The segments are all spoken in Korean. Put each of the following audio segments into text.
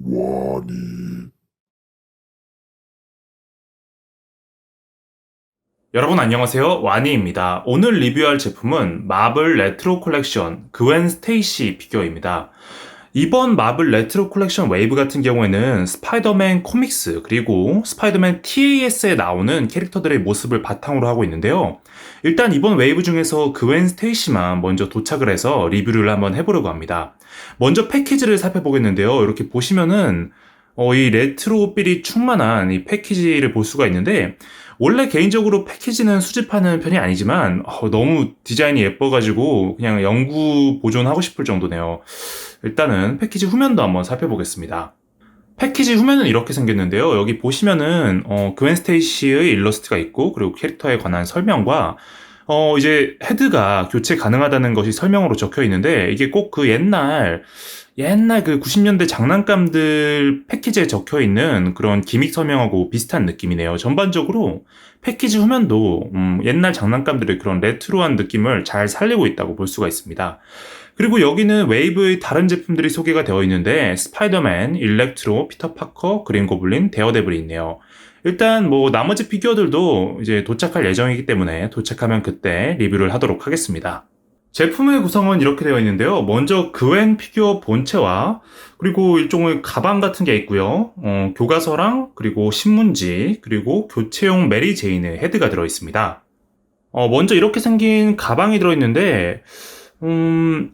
와니. 여러분 안녕하세요. 와니입니다. 오늘 리뷰할 제품은 마블 레트로 컬렉션 그웬 스테이시 피규어입니다. 이번 마블 레트로 컬렉션 웨이브 같은 경우에는 스파이더맨 코믹스 그리고 스파이더맨 TAS에 나오는 캐릭터들의 모습을 바탕으로 하고 있는데요. 일단 이번 웨이브 중에서 그웬 스테이시만 먼저 도착을 해서 리뷰를 한번 해보려고 합니다. 먼저 패키지를 살펴보겠는데요. 이렇게 보시면은 이 레트로 필이 충만한 이 패키지를 볼 수가 있는데 원래 개인적으로 패키지는 수집하는 편이 아니지만 너무 디자인이 예뻐가지고 그냥 영구 보존하고 싶을 정도네요. 일단은 패키지 후면도 한번 살펴보겠습니다. 패키지 후면은 이렇게 생겼는데요. 여기 보시면은 그웬 스테이시의 일러스트가 있고 그리고 캐릭터에 관한 설명과 이제 헤드가 교체 가능하다는 것이 설명으로 적혀 있는데 이게 꼭 그 옛날 그 90년대 장난감들 패키지에 적혀 있는 그런 기믹 설명하고 비슷한 느낌이네요. 전반적으로 패키지 후면도 옛날 장난감들의 그런 레트로한 느낌을 잘 살리고 있다고 볼 수가 있습니다. 그리고 여기는 웨이브의 다른 제품들이 소개가 되어 있는데 스파이더맨, 일렉트로, 피터 파커, 그린 고블린, 데어데블이 있네요. 일단 뭐 나머지 피규어들도 이제 도착할 예정이기 때문에 도착하면 그때 리뷰를 하도록 하겠습니다. 제품의 구성은 이렇게 되어 있는데요. 먼저 그웬 피규어 본체와 그리고 일종의 가방 같은 게 있고요. 교과서랑 그리고 신문지 그리고 교체용 메리 제인의 헤드가 들어 있습니다. 먼저 이렇게 생긴 가방이 들어 있는데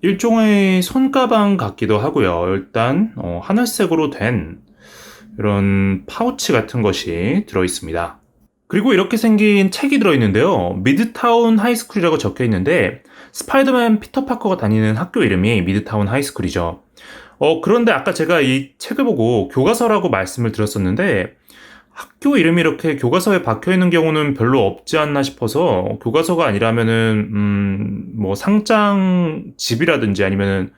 일종의 손가방 같기도 하고요. 일단 하늘색으로 된 이런 파우치 같은 것이 들어 있습니다. 그리고 이렇게 생긴 책이 들어있는데요. 미드타운 하이스쿨이라고 적혀 있는데 스파이더맨 피터 파커가 다니는 학교 이름이 미드타운 하이스쿨이죠. 그런데 아까 제가 이 책을 보고 교과서라고 말씀을 드렸었는데 학교 이름이 이렇게 교과서에 박혀 있는 경우는 별로 없지 않나 싶어서 교과서가 아니라면은 뭐 상장집이라든지 아니면은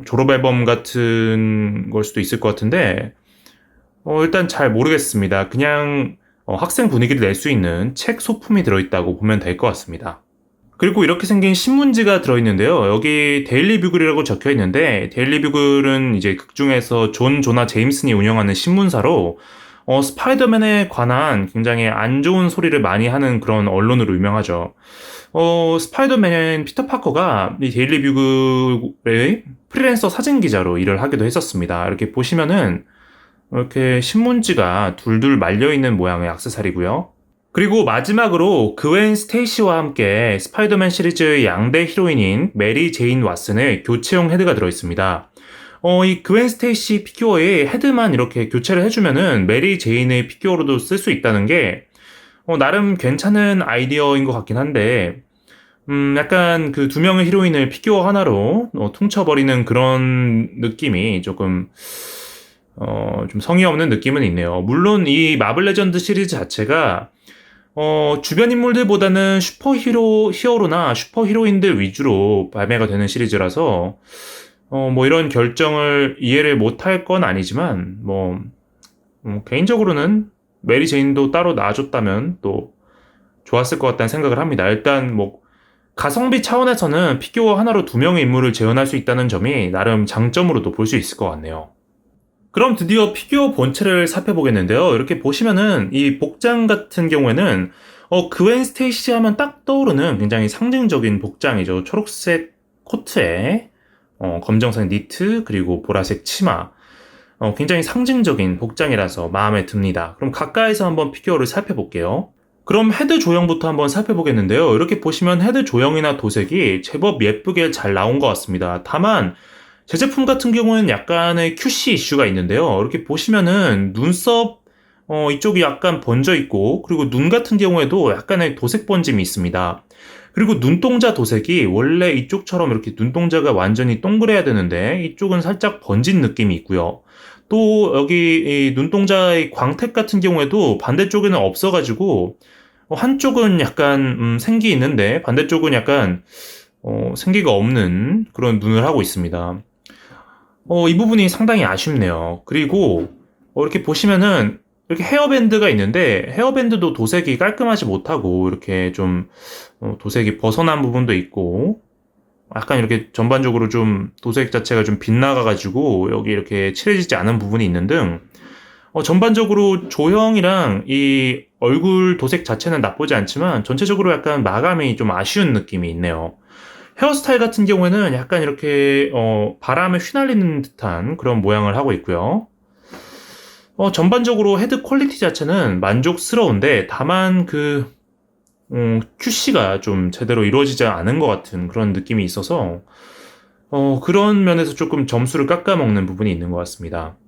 졸업 앨범 같은 걸 수도 있을 것 같은데 일단 잘 모르겠습니다. 그냥 학생 분위기를 낼 수 있는 책 소품이 들어있다고 보면 될 것 같습니다. 그리고 이렇게 생긴 신문지가 들어있는데요. 여기 데일리 뷰글이라고 적혀 있는데 데일리 뷰글은 이제 극중에서 존 조나 제임슨이 운영하는 신문사로 스파이더맨에 관한 굉장히 안 좋은 소리를 많이 하는 그런 언론으로 유명하죠. 스파이더맨 피터 파커가 이 데일리 뷰글의 프리랜서 사진 기자로 일을 하기도 했었습니다. 이렇게 보시면은 이렇게 신문지가 둘둘 말려있는 모양의 액세서리고요. 그리고 마지막으로 그웬 스테이시와 함께 스파이더맨 시리즈의 양대 히로인인 메리 제인 왓슨의 교체용 헤드가 들어있습니다. 이 그웬 스테이시 피규어의 헤드만 이렇게 교체를 해주면은 메리 제인의 피규어로도 쓸 수 있다는 게 나름 괜찮은 아이디어인 것 같긴 한데 약간 그 두 명의 히로인을 피규어 하나로 퉁쳐버리는 그런 느낌이 조금 좀 성의 없는 느낌은 있네요. 물론 이 마블 레전드 시리즈 자체가 주변 인물들보다는 히어로나 슈퍼히로인들 위주로 발매가 되는 시리즈라서 뭐 이런 결정을 이해를 못할 건 아니지만 개인적으로는 메리 제인도 따로 나와줬다면 또 좋았을 것 같다는 생각을 합니다. 일단 뭐 가성비 차원에서는 피규어 하나로 두 명의 인물을 재현할 수 있다는 점이 나름 장점으로도 볼 수 있을 것 같네요. 그럼 드디어 피규어 본체를 살펴보겠는데요. 이렇게 보시면은 이 복장 같은 경우에는 그웬 스테이시 하면 딱 떠오르는 굉장히 상징적인 복장이죠. 초록색 코트에 검정색 니트 그리고 보라색 치마. 굉장히 상징적인 복장이라서 마음에 듭니다. 그럼 가까이서 한번 피규어를 살펴볼게요. 그럼 헤드 조형부터 한번 살펴보겠는데요. 이렇게 보시면 헤드 조형이나 도색이 제법 예쁘게 잘 나온 것 같습니다. 다만 제 제품 같은 경우는 약간의 QC 이슈가 있는데요. 이렇게 보시면은 눈썹 이쪽이 약간 번져 있고 그리고 눈 같은 경우에도 약간의 도색 번짐이 있습니다. 그리고 눈동자 도색이 원래 이쪽처럼 이렇게 눈동자가 완전히 동그래야 되는데 이쪽은 살짝 번진 느낌이 있고요. 또 여기 이 눈동자의 광택 같은 경우에도 반대쪽에는 없어가지고 한쪽은 약간 생기 있는데 반대쪽은 약간 생기가 없는 그런 눈을 하고 있습니다. 이 부분이 상당히 아쉽네요. 그리고 이렇게 보시면은 이렇게 헤어밴드가 있는데 헤어밴드도 도색이 깔끔하지 못하고 이렇게 좀 도색이 벗어난 부분도 있고 약간 이렇게 전반적으로 좀 도색 자체가 좀 빗나가가지고 여기 이렇게 칠해지지 않은 부분이 있는 등 전반적으로 조형이랑 이 얼굴 도색 자체는 나쁘지 않지만 전체적으로 약간 마감이 좀 아쉬운 느낌이 있네요. 헤어스타일 같은 경우에는 약간 이렇게 바람에 휘날리는 듯한 그런 모양을 하고 있고요. 전반적으로 헤드 퀄리티 자체는 만족스러운데 다만 QC가 좀 제대로 이루어지지 않은 것 같은 그런 느낌이 있어서 그런 면에서 조금 점수를 깎아먹는 부분이 있는 것 같습니다.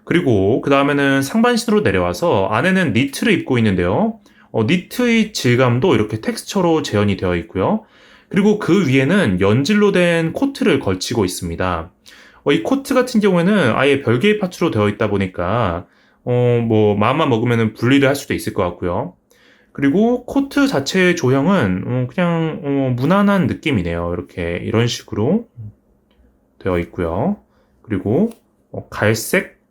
그리고 그 다음에는 상반신으로 내려와서 안에는 니트를 입고 있는데요. 니트의 질감도 이렇게 텍스처로 재현이 되어 있고요. 그리고 그 위에는 연질로 된 코트를 걸치고 있습니다. 이 코트 같은 경우에는 아예 별개의 파츠로 되어 있다 보니까 뭐 마음만 먹으면 분리를 할 수도 있을 것 같고요. 그리고 코트 자체의 조형은 그냥 무난한 느낌이네요. 이렇게 이런 식으로 되어 있고요. 그리고 갈색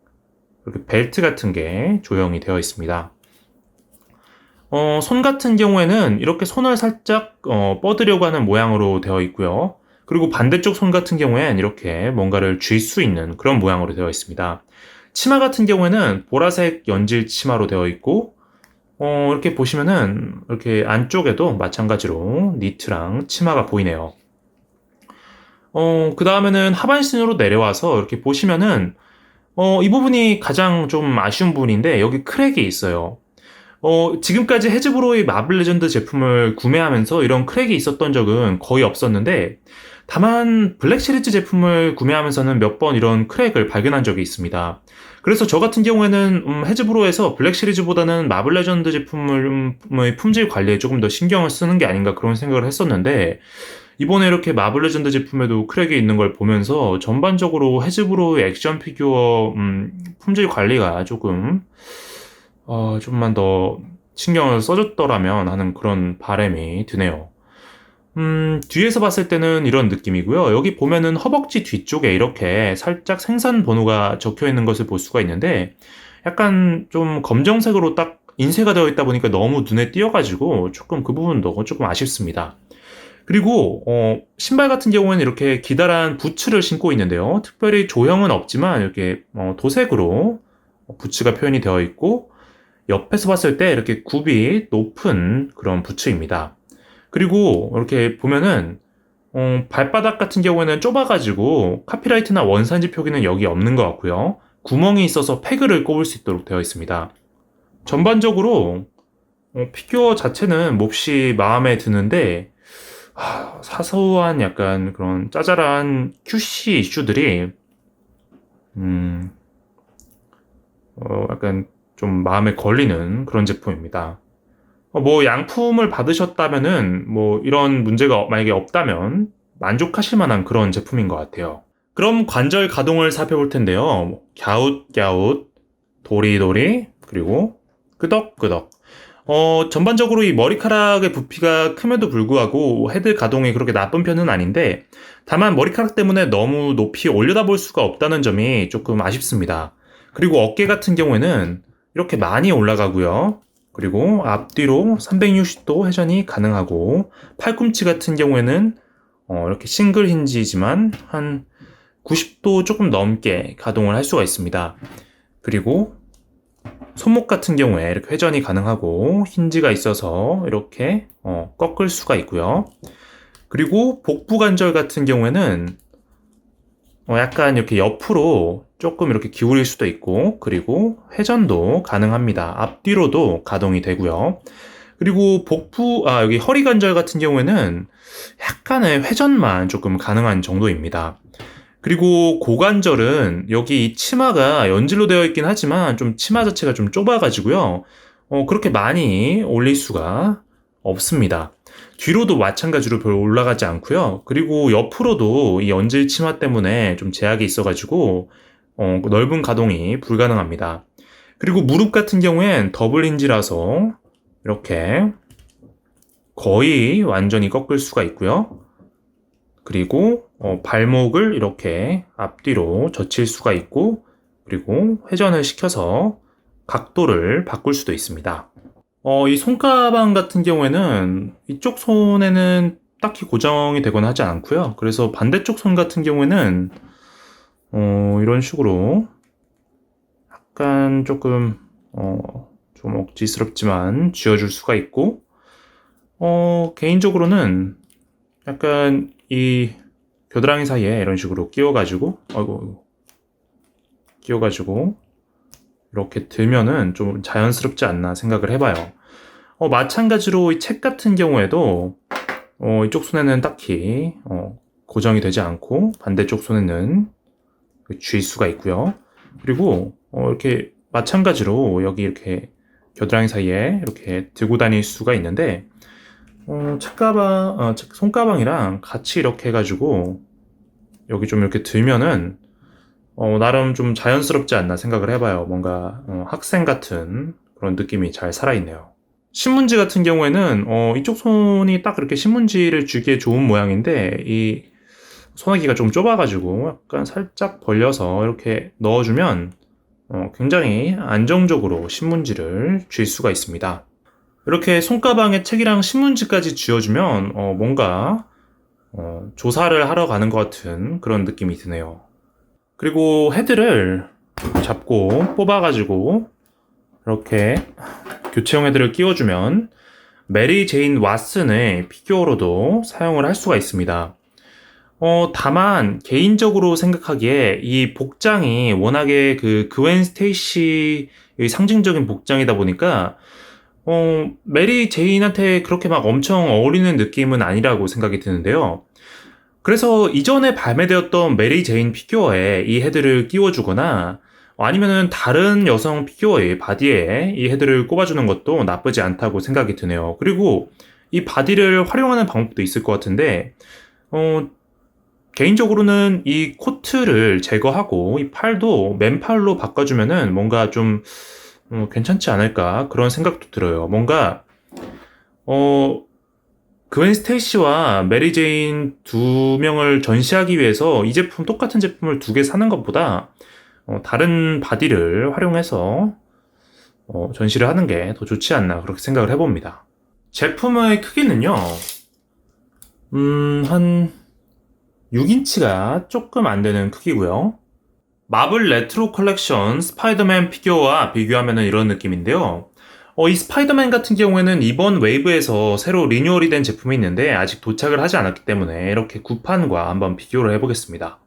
이렇게 벨트 같은 게 조형이 되어 있습니다. 손 같은 경우에는 이렇게 손을 살짝 뻗으려고 하는 모양으로 되어 있고요. 그리고 반대쪽 손 같은 경우엔 이렇게 뭔가를 쥘 수 있는 그런 모양으로 되어 있습니다. 치마 같은 경우에는 보라색 연질 치마로 되어 있고 이렇게 보시면은 이렇게 안쪽에도 마찬가지로 니트랑 치마가 보이네요. 그 다음에는 하반신으로 내려와서 이렇게 보시면은 이 부분이 가장 좀 아쉬운 부분인데 여기 크랙이 있어요. 지금까지 해즈브로의 마블 레전드 제품을 구매하면서 이런 크랙이 있었던 적은 거의 없었는데 다만 블랙 시리즈 제품을 구매하면서는 몇 번 이런 크랙을 발견한 적이 있습니다. 그래서 저 같은 경우에는 해즈브로에서 블랙 시리즈보다는 마블 레전드 제품의 품질 관리에 조금 더 신경을 쓰는 게 아닌가 그런 생각을 했었는데 이번에 이렇게 마블 레전드 제품에도 크랙이 있는 걸 보면서 전반적으로 해즈브로의 액션 피규어 품질 관리가 조금 좀만 더 신경을 써줬더라면 하는 그런 바람이 드네요. 뒤에서 봤을 때는 이런 느낌이고요. 여기 보면은 허벅지 뒤쪽에 이렇게 살짝 생산 번호가 적혀 있는 것을 볼 수가 있는데 약간 좀 검정색으로 딱 인쇄가 되어 있다 보니까 너무 눈에 띄어가지고 조금 그 부분도 조금 아쉽습니다. 그리고 신발 같은 경우에는 이렇게 기다란 부츠를 신고 있는데요. 특별히 조형은 없지만 이렇게 도색으로 부츠가 표현이 되어 있고 옆에서 봤을 때 이렇게 굽이 높은 그런 부츠입니다. 그리고 이렇게 보면은 발바닥 같은 경우에는 좁아가지고 카피라이트나 원산지 표기는 여기 없는 것 같고요. 구멍이 있어서 패그를 꼽을 수 있도록 되어 있습니다. 전반적으로 피규어 자체는 몹시 마음에 드는데 사소한 약간 그런 짜잘한 QC 이슈들이 약간 좀 마음에 걸리는 그런 제품입니다. 뭐 양품을 받으셨다면은 뭐 이런 문제가 만약에 없다면 만족하실 만한 그런 제품인 것 같아요. 그럼 관절 가동을 살펴볼 텐데요. 갸웃갸웃, 도리도리, 그리고 끄덕끄덕. 전반적으로 이 머리카락의 부피가 큼에도 불구하고 헤드 가동이 그렇게 나쁜 편은 아닌데 다만 머리카락 때문에 너무 높이 올려다 볼 수가 없다는 점이 조금 아쉽습니다. 그리고 어깨 같은 경우에는 이렇게 많이 올라가고요. 그리고 앞뒤로 360도 회전이 가능하고 팔꿈치 같은 경우에는 이렇게 싱글 힌지지만 한 90도 조금 넘게 가동을 할 수가 있습니다. 그리고 손목 같은 경우에 이렇게 회전이 가능하고 힌지가 있어서 이렇게 꺾을 수가 있고요. 그리고 복부 관절 같은 경우에는 약간 이렇게 옆으로 조금 이렇게 기울일 수도 있고 그리고 회전도 가능합니다. 앞뒤로도 가동이 되고요. 그리고 여기 허리 관절 같은 경우에는 약간의 회전만 조금 가능한 정도입니다. 그리고 고관절은 여기 이 치마가 연질로 되어 있긴 하지만 좀 치마 자체가 좀 좁아가지고요. 그렇게 많이 올릴 수가 없습니다. 뒤로도 마찬가지로 별로 올라가지 않고요. 그리고 옆으로도 이 연질 치마 때문에 좀 제약이 있어가지고 넓은 가동이 불가능합니다. 그리고 무릎 같은 경우엔 더블 힌지라서 이렇게 거의 완전히 꺾을 수가 있고요. 그리고 발목을 이렇게 앞뒤로 젖힐 수가 있고 그리고 회전을 시켜서 각도를 바꿀 수도 있습니다. 이 손가방 같은 경우에는 이쪽 손에는 딱히 고정이 되거나 하지 않고요. 그래서 반대쪽 손 같은 경우에는 이런 식으로 약간 조금 좀 억지스럽지만 쥐어줄 수가 있고, 개인적으로는 약간 이 겨드랑이 사이에 이런 식으로 끼워가지고 이렇게 들면은 좀 자연스럽지 않나 생각을 해봐요. 마찬가지로 이 책 같은 경우에도 이쪽 손에는 딱히 고정이 되지 않고 반대쪽 손에는 쥘 수가 있고요. 그리고 이렇게 마찬가지로 여기 이렇게 겨드랑이 사이에 이렇게 들고 다닐 수가 있는데, 손가방이랑 같이 이렇게 해가지고 여기 좀 이렇게 들면은 나름 좀 자연스럽지 않나 생각을 해봐요. 뭔가 학생 같은 그런 느낌이 잘 살아있네요. 신문지 같은 경우에는 이쪽 손이 딱 이렇게 신문지를 쥐기에 좋은 모양인데, 이 소나기가 좀 좁아가지고 약간 살짝 벌려서 이렇게 넣어주면 굉장히 안정적으로 신문지를 쥘 수가 있습니다. 이렇게 손가방에 책이랑 신문지까지 쥐어주면 뭔가 조사를 하러 가는 것 같은 그런 느낌이 드네요. 그리고 헤드를 잡고 뽑아가지고 이렇게 교체용 헤드를 끼워주면 메리 제인 왓슨의 피규어로도 사용을 할 수가 있습니다. 다만 개인적으로 생각하기에 이 복장이 워낙에 그 그웬 스테이시의 상징적인 복장이다 보니까 메리 제인한테 그렇게 막 엄청 어울리는 느낌은 아니라고 생각이 드는데요. 그래서 이전에 발매되었던 메리 제인 피규어에 이 헤드를 끼워주거나 아니면은 다른 여성 피규어의 바디에 이 헤드를 꼽아주는 것도 나쁘지 않다고 생각이 드네요. 그리고 이 바디를 활용하는 방법도 있을 것 같은데, 개인적으로는 이 코트를 제거하고 이 팔도 맨팔로 바꿔주면은 뭔가 좀 괜찮지 않을까 그런 생각도 들어요. 뭔가 그웬 스테이시와 메리 제인 두 명을 전시하기 위해서 이 제품 똑같은 제품을 두 개 사는 것보다 다른 바디를 활용해서 전시를 하는 게 더 좋지 않나 그렇게 생각을 해봅니다. 제품의 크기는요, 한 6인치가 조금 안 되는 크기고요. 마블 레트로 컬렉션 스파이더맨 피규어와 비교하면 이런 느낌인데요. 이 스파이더맨 같은 경우에는 이번 웨이브에서 새로 리뉴얼이 된 제품이 있는데 아직 도착을 하지 않았기 때문에 이렇게 구판과 한번 비교를 해보겠습니다.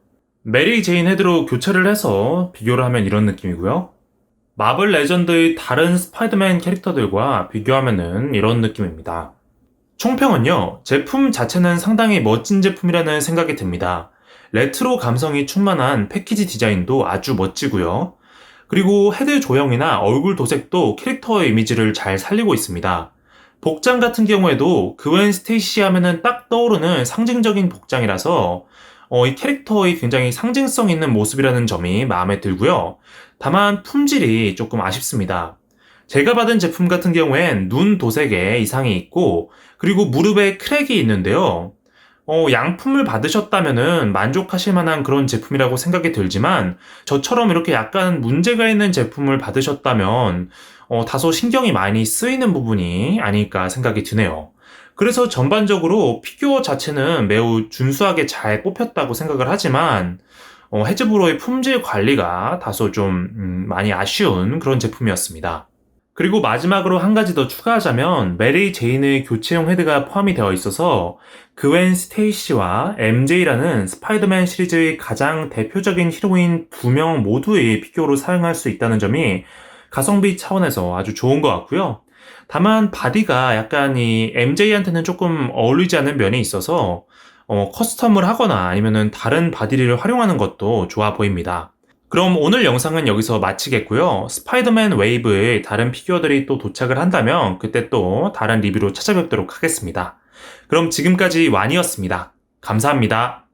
메리 제인 헤드로 교체를 해서 비교를 하면 이런 느낌이고요. 마블 레전드의 다른 스파이더맨 캐릭터들과 비교하면 이런 느낌입니다. 총평은요, 제품 자체는 상당히 멋진 제품이라는 생각이 듭니다. 레트로 감성이 충만한 패키지 디자인도 아주 멋지고요. 그리고 헤드 조형이나 얼굴 도색도 캐릭터의 이미지를 잘 살리고 있습니다. 복장 같은 경우에도 그웬 스테이시 하면은 딱 떠오르는 상징적인 복장이라서 이 캐릭터의 굉장히 상징성 있는 모습이라는 점이 마음에 들고요. 다만 품질이 조금 아쉽습니다. 제가 받은 제품 같은 경우엔 눈 도색에 이상이 있고, 그리고 무릎에 크랙이 있는데요. 양품을 받으셨다면은 만족하실 만한 그런 제품이라고 생각이 들지만, 저처럼 이렇게 약간 문제가 있는 제품을 받으셨다면 다소 신경이 많이 쓰이는 부분이 아닐까 생각이 드네요. 그래서 전반적으로 피규어 자체는 매우 준수하게 잘 뽑혔다고 생각을 하지만, 헤즈브로의 품질 관리가 다소 좀 많이 아쉬운 그런 제품이었습니다. 그리고 마지막으로 한 가지 더 추가하자면 메리 제인의 교체용 헤드가 포함이 되어 있어서 그웬 스테이시와 MJ라는 스파이더맨 시리즈의 가장 대표적인 히로인 두 명 모두의 피규어로 사용할 수 있다는 점이 가성비 차원에서 아주 좋은 것 같고요. 다만 바디가 약간 이 MJ한테는 조금 어울리지 않는 면이 있어서 커스텀을 하거나 아니면은 다른 바디를 활용하는 것도 좋아 보입니다. 그럼 오늘 영상은 여기서 마치겠고요. 스파이더맨 웨이브의 다른 피규어들이 또 도착을 한다면 그때 또 다른 리뷰로 찾아뵙도록 하겠습니다. 그럼 지금까지 완이었습니다. 감사합니다.